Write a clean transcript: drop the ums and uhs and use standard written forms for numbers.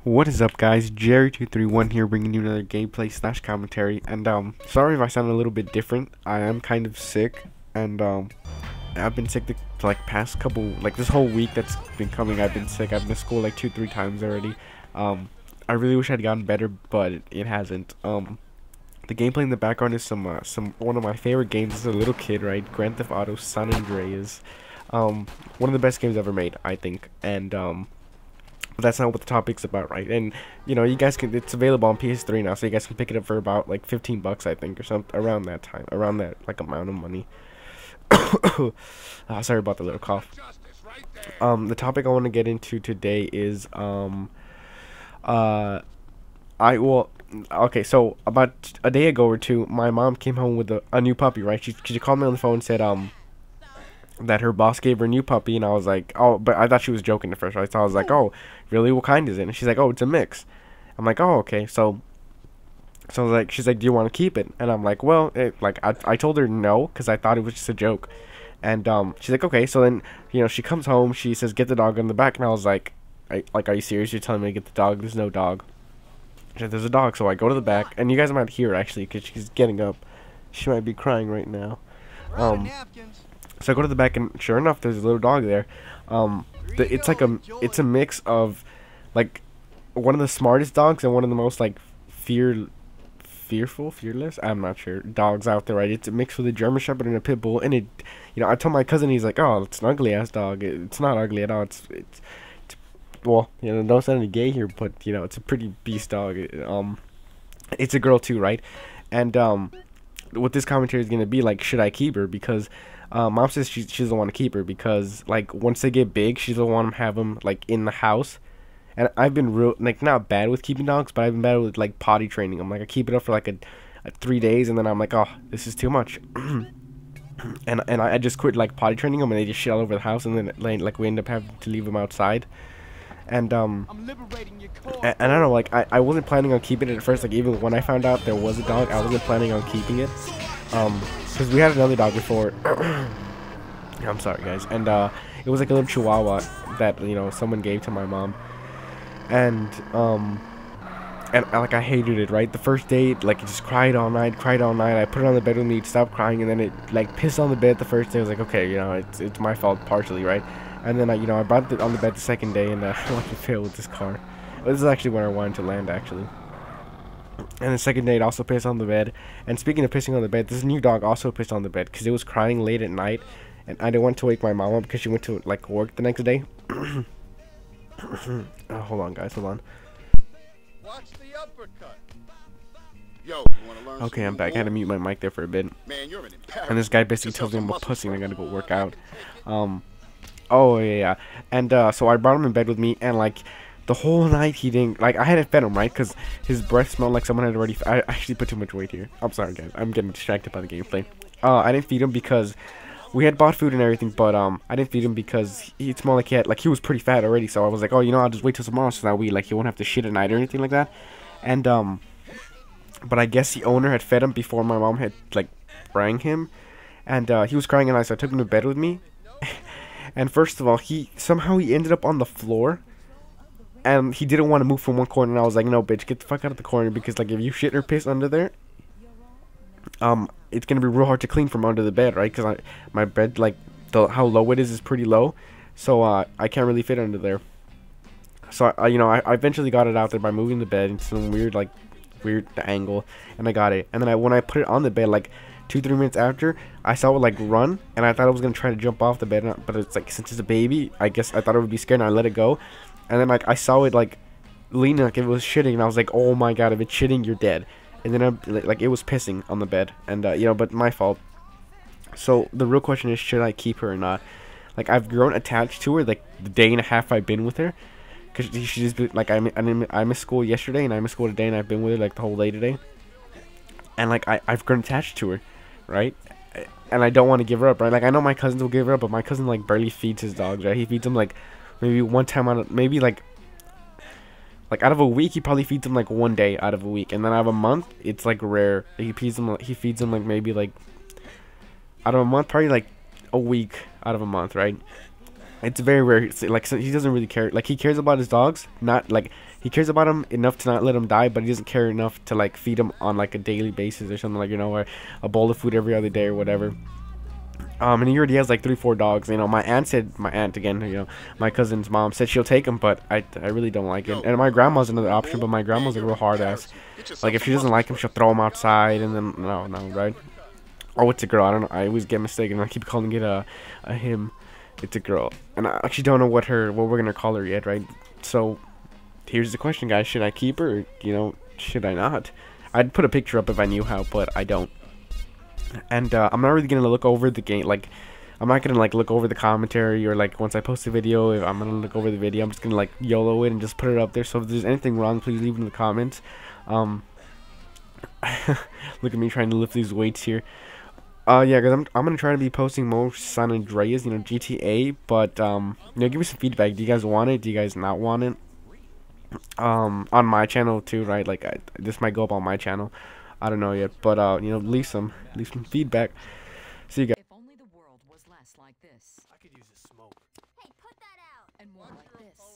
What is up, guys? Jerry231 here, bringing you another gameplay slash commentary. And sorry if I sound a little bit different. I am kind of sick, and I've been sick the past couple, this whole week that's been coming. I've been sick. I've missed school like 2-3 times already. I really wish I'd gotten better, but it hasn't. The gameplay in the background is some one of my favorite games as a little kid, right? Grand Theft Auto San Andreas. One of the best games ever made, I think. And but that's not what the topic's about, right? And you know, you guys can, it's available on PS3 now, so you guys can pick it up for about like 15 bucks, I think, or something around that time, around that amount of money. Sorry about the little cough. The topic I want to get into today is okay, so about a day ago or two, my mom came home with a new puppy, right? She called me on the phone and said that her boss gave her a new puppy, and I was like, oh, but I thought she was joking at first, right? So I was like, oh, really? What kind is it? And she's like, oh, it's a mix. I'm like, oh, okay. So I was like, she's like, do you want to keep it? And I'm like, well, I told her no, because I thought it was just a joke. And she's like, okay. So then, you know, she comes home, she says, get the dog in the back, and I was like, are you serious? You're telling me to get the dog? There's no dog. She said, there's a dog. So I go to the back, and you guys might hear her, actually, because she's getting up. She might be crying right now. So I go to the back, and sure enough, there's a little dog there. It's a mix of like one of the smartest dogs and one of the most like fearless, I'm not sure, dogs out there, right? It's a mix with a German Shepherd and a Pit Bull, and it, you know, I told my cousin, he's like, oh, it's an ugly ass dog. It's not ugly at all. It's well, you know, don't sound any gay here, but you know, it's a pretty beast dog. It's a girl too, right? And what this commentary is gonna be like, should I keep her? Because mom says she doesn't want to keep her because like once they get big, she doesn't want to have them like in the house. And I've been real not bad with keeping dogs, but I've been bad with like potty training. I'm like, I keep it up for like a 3 days, and then I'm like, oh, this is too much. and I just quit like potty training them, and they just shit all over the house, and then like we end up having to leave them outside. And and I don't know, like I wasn't planning on keeping it at first. Like even when I found out there was a dog, I wasn't planning on keeping it. Because we had another dog before. I'm sorry, guys. And it was like a little Chihuahua that, you know, someone gave to my mom. And like I hated it, right? The first day, like it just cried all night. I put it on the bed with me, it stopped crying, and then it like pissed on the bed the first day. I was like, okay, you know, it's my fault partially, right? And then I brought it on the bed the second day, and I went to fail with this car. This is actually where I wanted to land, actually. And the second day, it also pissed on the bed. And speaking of pissing on the bed, this new dog also pissed on the bed because it was crying late at night, and I didn't want to wake my mom up because she went to like work the next day. Hold on, guys, hold on. Watch the uppercut. Yo, you wanna learn? Okay, I'm back. I had to mute my mic there for a bit. Man, you're and this guy basically tells me I'm a pussy and I gotta go work out. Oh yeah. And so I brought him in bed with me, and like the whole night he didn't, like, I had to fed him, right? Because his breath smelled like someone had already I actually put too much weight here. I'm sorry, guys. I'm getting distracted by the gameplay. I didn't feed him because we had bought food and everything, but I didn't feed him because he smelled like he was pretty fat already. So I was like, oh, you know, I'll just wait till tomorrow so that he won't have to shit at night or anything like that. And but I guess the owner had fed him before my mom had like rang him, and he was crying, and so I took him to bed with me. And first of all, he ended up on the floor. And he didn't want to move from one corner, and I was like, no, bitch, get the fuck out of the corner, because, like, if you shit or piss under there, it's going to be real hard to clean from under the bed, right? Because my bed, like, how low it is pretty low, so, I can't really fit under there. So, you know, I eventually got it out there by moving the bed into some weird angle, and I got it. And then when I put it on the bed, like, 2-3 minutes after, I saw it, like, run, and I thought it was going to try to jump off the bed, but it's, like, since it's a baby, I guess I thought it would be scared, and I let it go. And then, like, I saw it, like, leaning like it was shitting, and I was like, oh my god, if it's shitting, you're dead. And then, like, it was pissing on the bed, and, you know, but my fault. So, the real question is, should I keep her or not? Like, I've grown attached to her, like, the day and a half I've been with her. Because she just, like, I missed school yesterday, and I missed school today, and I've been with her, like, the whole day today. And, like, I've grown attached to her, right? And I don't want to give her up, right? Like, I know my cousins will give her up, but my cousin, like, barely feeds his dogs, right? He feeds them, like, maybe one time out of, maybe like out of a week, he probably feeds them like one day out of a week, and then out of a month, it's like rare. He feeds them like maybe like out of a month, probably like a week out of a month, right? It's very rare. Like so he doesn't really care. Like he cares about his dogs, not like he cares about them enough to not let them die, but he doesn't care enough to like feed them on like a daily basis or something, like or a bowl of food every other day or whatever. And he already has like 3, 4 dogs. My aunt again, my cousin's mom said she'll take him, but I really don't like it. And my grandma's another option, but my grandma's a real hard ass. Like if she doesn't like him, she'll throw him outside, and then no, right? Oh, it's a girl. I don't know. I always get mistaken. I keep calling it a him. It's a girl, and I actually don't know what we're gonna call her yet, right? So here's the question, guys: should I keep her? Should I not? I'd put a picture up if I knew how, but I don't. And I'm not really gonna look over the game. Like, I'm not gonna like look over the commentary or like once I post a video. If I'm gonna look over the video, I'm just gonna like YOLO it and just put it up there. So if there's anything wrong, please leave it in the comments. Look at me trying to lift these weights here. Yeah, cause I'm gonna try to be posting more San Andreas, GTA, but give me some feedback. Do you guys want it? Do you guys not want it? On my channel too, right? Like this might go up on my channel. I don't know yet, but leave some feedback. See you guys. If only the world was less like this. I could use a smoke. Hey, put that out. And more like this.